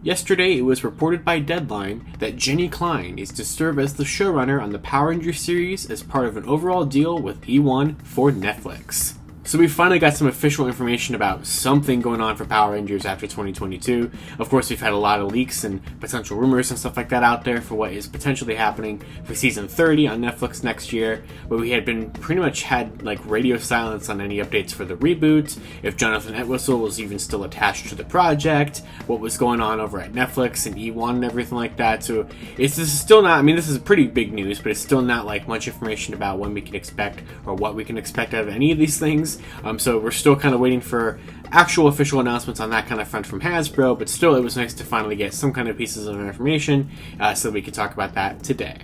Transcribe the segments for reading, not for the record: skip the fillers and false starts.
Yesterday, it was reported by Deadline that Jenny Klein is to serve as the showrunner on the Power Rangers series as part of an overall deal with E1 for Netflix. So we finally got some official information about something going on for Power Rangers after 2022. Of course, we've had a lot of leaks and potential rumors and stuff like that out there for what is potentially happening for season 30 on Netflix next year, but we had been pretty much had like radio silence on any updates for the reboot, if Jonathan Entwistle was even still attached to the project, what was going on over at Netflix and E1 and everything like that. So this is still not, I mean, this is pretty big news, but it's still not like much information about when we can expect or what we can expect out of any of these things. So we're still kind of waiting for actual official announcements on that kind of front from Hasbro, but still it was nice to finally get some kind of pieces of information so we could talk about that today.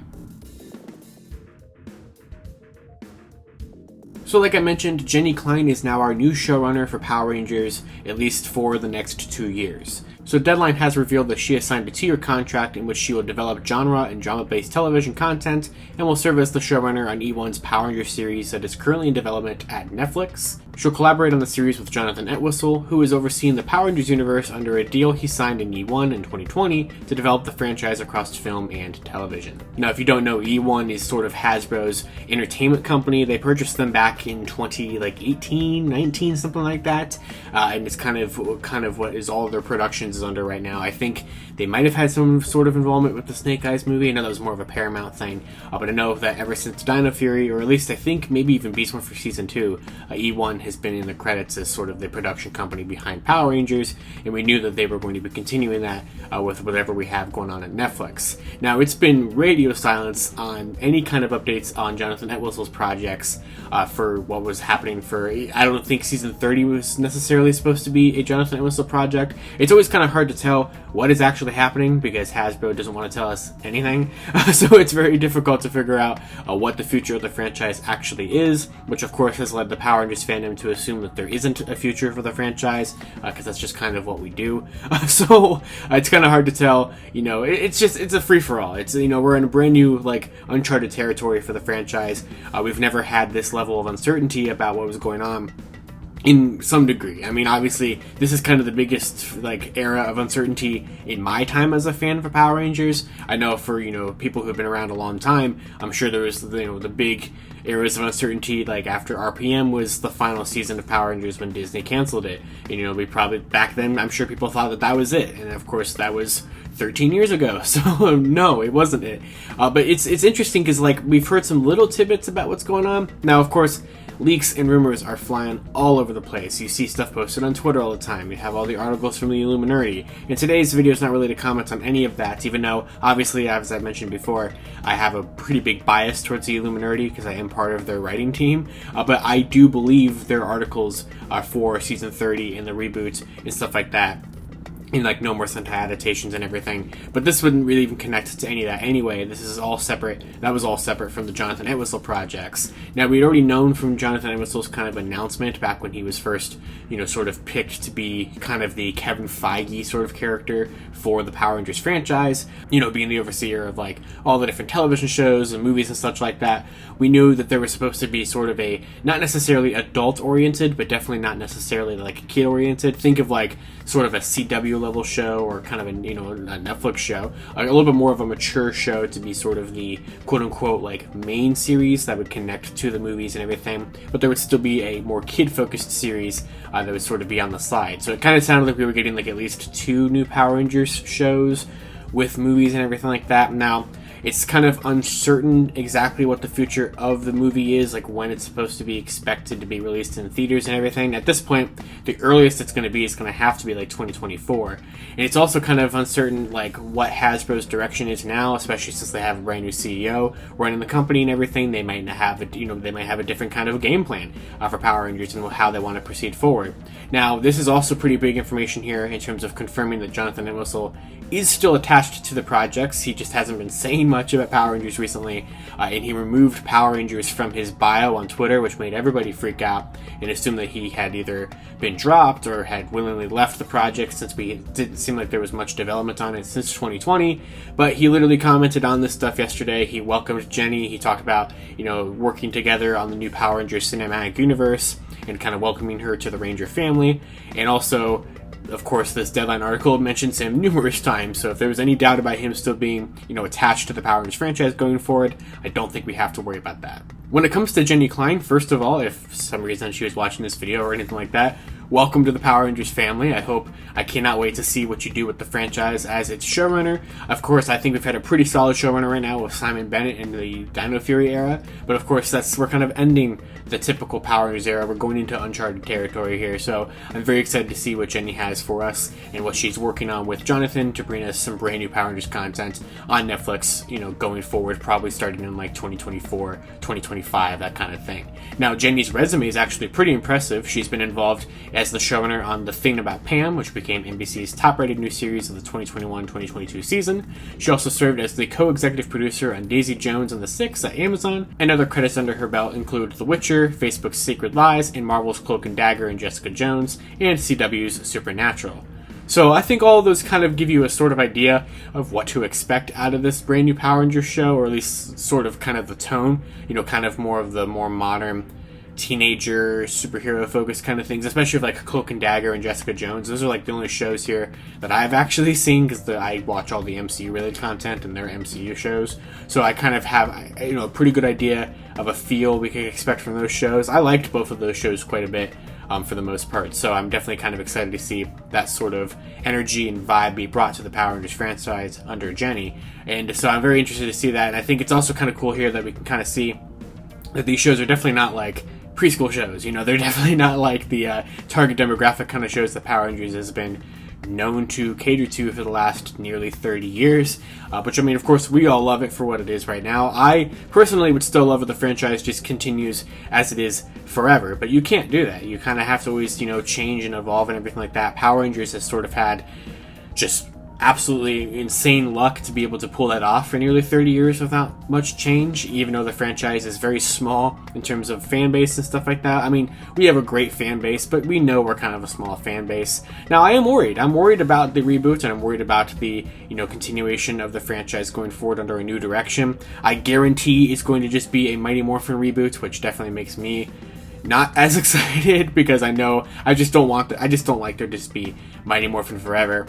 So like I mentioned, Jenny Klein is now our new showrunner for Power Rangers, at least for the next 2 years. So Deadline has revealed that she has signed a 2-year contract in which she will develop genre and drama-based television content and will serve as the showrunner on E1's Power Rangers series that is currently in development at Netflix. She'll collaborate on the series with Jonathan Entwistle, who is overseeing the Power Rangers universe under a deal he signed in E1 in 2020 to develop the franchise across film and television. Now, if you don't know, E1 is sort of Hasbro's entertainment company. They purchased them back in 2018, 19, something like that, and it's kind of what is all of their productions is under right now. I think they might have had some sort of involvement with the Snake Eyes movie. I know that was more of a Paramount thing, but I know that ever since Dino Fury, or at least I think maybe even Beast Morpher Season 2, E1 has been in the credits as sort of the production company behind Power Rangers, and we knew that they were going to be continuing that with whatever we have going on at Netflix. Now, it's been radio silence on any kind of updates on Jonathan Entwistle's projects for what was happening for, I don't think season 30 was necessarily supposed to be a Jonathan Entwistle project. It's always kind of hard to tell what is actually happening because Hasbro doesn't want to tell us anything, so it's very difficult to figure out what the future of the franchise actually is, which of course has led the Power Rangers fandom to assume that there isn't a future for the franchise, because that's just kind of what we do. So it's kind of hard to tell, it's a free-for-all. It's, we're in a brand new, like, uncharted territory for the franchise. We've never had this level of uncertainty about what was going on in some degree. I mean, obviously, this is kind of the biggest, like, era of uncertainty in my time as a fan of Power Rangers. I know for, people who've been around a long time, I'm sure there was, the big eras of uncertainty, like after RPM was the final season of Power Rangers when Disney canceled it. And, we probably, back then, I'm sure people thought that was it. And of course, that was 13 years ago. So, no, it wasn't it. But it's interesting because, like, we've heard some little tidbits about what's going on. Now, of course, leaks and rumors are flying all over the place. You see stuff posted on Twitter all the time. You have all the articles from the Illuminati. And today's video is not really to comment on any of that, even though, obviously, as I mentioned before, I have a pretty big bias towards the Illuminati because I am part of their writing team. But I do believe their articles for season 30 and the reboot and stuff like that, in like No More Sentai adaptations and everything, but this wouldn't really even connect to any of that anyway. This is all separate. That was all separate from the Jonathan Entwistle projects. Now, we'd already known from Jonathan Entwistle's kind of announcement back when he was first, sort of picked to be kind of the Kevin Feige sort of character for the Power Rangers franchise, being the overseer of like all the different television shows and movies and such like that. We knew that there was supposed to be sort of a, not necessarily adult-oriented, but definitely not necessarily like kid-oriented. Think of like sort of a CW level show or kind of a Netflix show, a little bit more of a mature show to be sort of the quote-unquote like main series that would connect to the movies and everything, but there would still be a more kid-focused series that would sort of be on the side. So it kind of sounded like we were getting like at least 2 new Power Rangers shows with movies and everything like that. Now, it's kind of uncertain exactly what the future of the movie is, like when it's supposed to be expected to be released in theaters and everything. At this point, the earliest it's going to be is going to have to be like 2024. And it's also kind of uncertain like what Hasbro's direction is now, especially since they have a brand new CEO running the company and everything. They might have a different kind of game plan for Power Rangers and how they want to proceed forward. Now, this is also pretty big information here in terms of confirming that Jonathan Entwistle is still attached to the projects. He just hasn't been saying much about Power Rangers recently, and he removed Power Rangers from his bio on Twitter, which made everybody freak out and assume that he had either been dropped or had willingly left the project, since it didn't seem like there was much development on it since 2020. But he literally commented on this stuff yesterday. He welcomed Jenny. He talked about, working together on the new Power Rangers cinematic universe and kind of welcoming her to the Ranger family, and also of course, this Deadline article mentions him numerous times, so if there was any doubt about him still being, attached to the Power Rangers franchise going forward, I don't think we have to worry about that. When it comes to Jenny Klein, first of all, if for some reason she was watching this video or anything like that, welcome to the Power Rangers family. I cannot wait to see what you do with the franchise as its showrunner. Of course, I think we've had a pretty solid showrunner right now with Simon Bennett in the Dino Fury era, but of course we're kind of ending the typical Power Rangers era. We're going into uncharted territory here, so I'm very excited to see what Jenny has for us and what she's working on with Jonathan to bring us some brand new Power Rangers content on Netflix, going forward, probably starting in like 2024, 2025, that kind of thing. Now, Jenny's resume is actually pretty impressive. She's been involved as the showrunner on The Thing About Pam, which became NBC's top-rated new series of the 2021-2022 season. She also served as the co-executive producer on Daisy Jones and the Six at Amazon, and other credits under her belt include The Witcher, Facebook's Sacred Lies, and Marvel's Cloak and Dagger and Jessica Jones, and CW's Supernatural. So I think all of those kind of give you a sort of idea of what to expect out of this brand new Power Rangers show, or at least sort of kind of the tone, kind of more of the more modern teenager superhero focused kind of things, especially with like Cloak and Dagger and Jessica Jones. Those are like the only shows here that I've actually seen, because I watch all the MCU related content and their MCU shows, so I kind of have a pretty good idea of a feel we can expect from those shows. I liked both of those shows quite a bit for the most part, so I'm definitely kind of excited to see that sort of energy and vibe be brought to the Power Rangers franchise under Jenny, and so I'm very interested to see that. And I think it's also kind of cool here that we can kind of see that these shows are definitely not like preschool shows. They're definitely not like the target demographic kind of shows that Power Rangers has been known to cater to for the last nearly 30 years. Which, of course, we all love it for what it is right now. I personally would still love if the franchise just continues as it is forever, but you can't do that. You kind of have to always, change and evolve and everything like that. Power Rangers has sort of had just absolutely insane luck to be able to pull that off for nearly 30 years without much change, even though the franchise is very small in terms of fan base and stuff like that. We have a great fan base, but we know we're kind of a small fan base. Now, I am worried. I'm worried about the reboot, and I'm worried about the, continuation of the franchise going forward under a new direction. I guarantee it's going to just be a Mighty Morphin reboot, which definitely makes me not as excited, because I just don't like there to just be Mighty Morphin forever.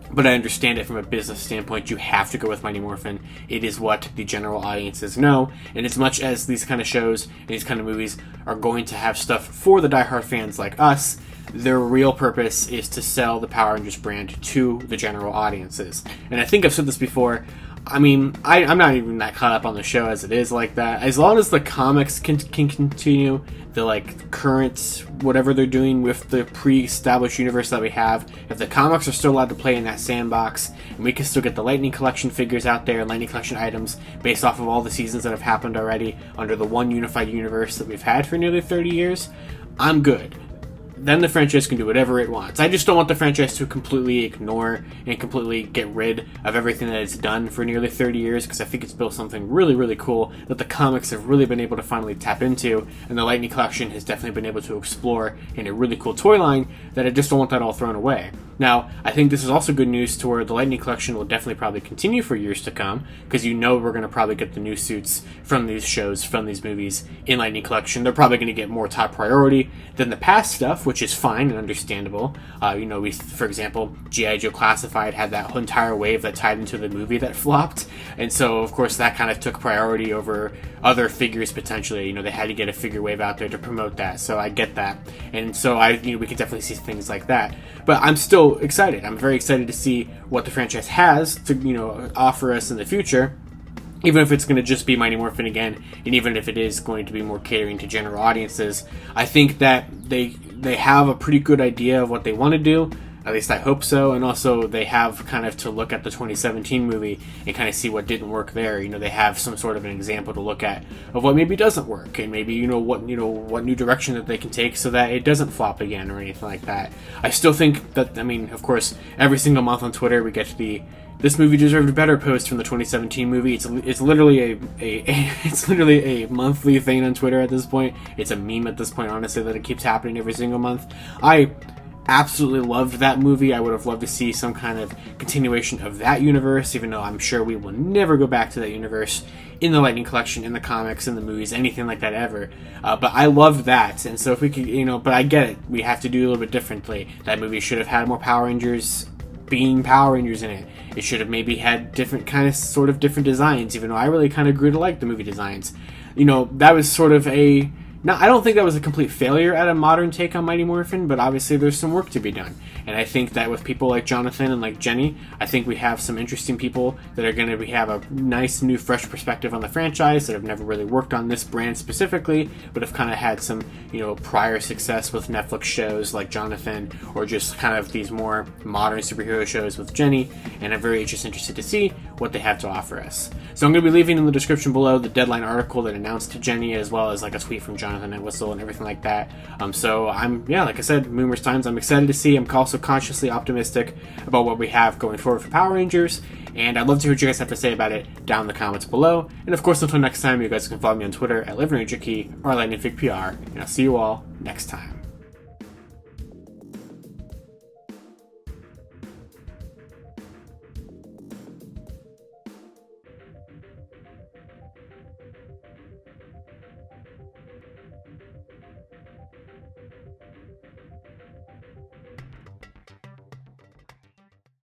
But I understand it from a business standpoint. You have to go with Mighty Morphin. It is what the general audiences know. And as much as these kind of shows and these kind of movies are going to have stuff for the diehard fans like us, their real purpose is to sell the Power Rangers brand to the general audiences. And I think I've said this before. I'm not even that caught up on the show as it is like that. As long as the comics can continue the current whatever they're doing with the pre-established universe that we have, if the comics are still allowed to play in that sandbox, and we can still get the Lightning Collection figures out there and Lightning Collection items based off of all the seasons that have happened already under the one unified universe that we've had for nearly 30 years, I'm good. Then the franchise can do whatever it wants. I just don't want the franchise to completely ignore and completely get rid of everything that it's done for nearly 30 years, because I think it's built something really, really cool that the comics have really been able to finally tap into, and the Lightning Collection has definitely been able to explore in a really cool toy line that I just don't want that all thrown away. Now, I think this is also good news to where the Lightning Collection will definitely probably continue for years to come, because we're going to probably get the new suits from these shows, from these movies in Lightning Collection. They're probably going to get more top priority than the past stuff, which is fine and understandable. For example, G.I. Joe Classified had that entire wave that tied into the movie that flopped, and so of course that kind of took priority over other figures potentially. They had to get a figure wave out there to promote that, so I get that, and so we could definitely see things like that. But I'm still excited. I'm very excited to see what the franchise has to offer us in the future, even if it's going to just be Mighty Morphin again, and even if it is going to be more catering to general audiences. I think that they have a pretty good idea of what they want to do. At least I hope so. And also they have kind of to look at the 2017 movie and kind of see what didn't work there. They have some sort of an example to look at of what maybe doesn't work, and maybe what new direction that they can take so that it doesn't flop again or anything like that. I still think that, of course, every single month on Twitter we get this movie deserved a better post from the 2017 movie. It's literally it's literally a monthly thing on Twitter at this point. It's a meme at this point, honestly, that it keeps happening every single month. I absolutely loved that movie. I would have loved to see some kind of continuation of that universe, even though I'm sure we will never go back to that universe in the Lightning Collection, in the comics, in the movies, anything like that ever. But I loved that, and so if we could, but I get it. We have to do a little bit differently. That movie should have had more Power Rangers being Power Rangers in it. It should have maybe had different different designs, even though I really kind of grew to like the movie designs. That was sort of a... Now, I don't think that was a complete failure at a modern take on Mighty Morphin, but obviously there's some work to be done. And I think that with people like Jonathan and like Jenny, I think we have some interesting people that are going to have a nice, new, fresh perspective on the franchise that have never really worked on this brand specifically, but have kind of had some, prior success with Netflix shows like Jonathan, or just kind of these more modern superhero shows with Jenny, and I'm very interested to see what they have to offer us. So I'm going to be leaving in the description below the Deadline article that announced Jenny, as well as like a tweet from Jonathan Entwistle and everything like that. So I'm, like I said numerous times, I'm excited to see. I'm also consciously optimistic about what we have going forward for Power Rangers, and I'd love to hear what you guys have to say about it down in the comments below. And of course, until next time, you guys can follow me on Twitter at LiveRangerKey or LightningFigPR, and I'll see you all next time.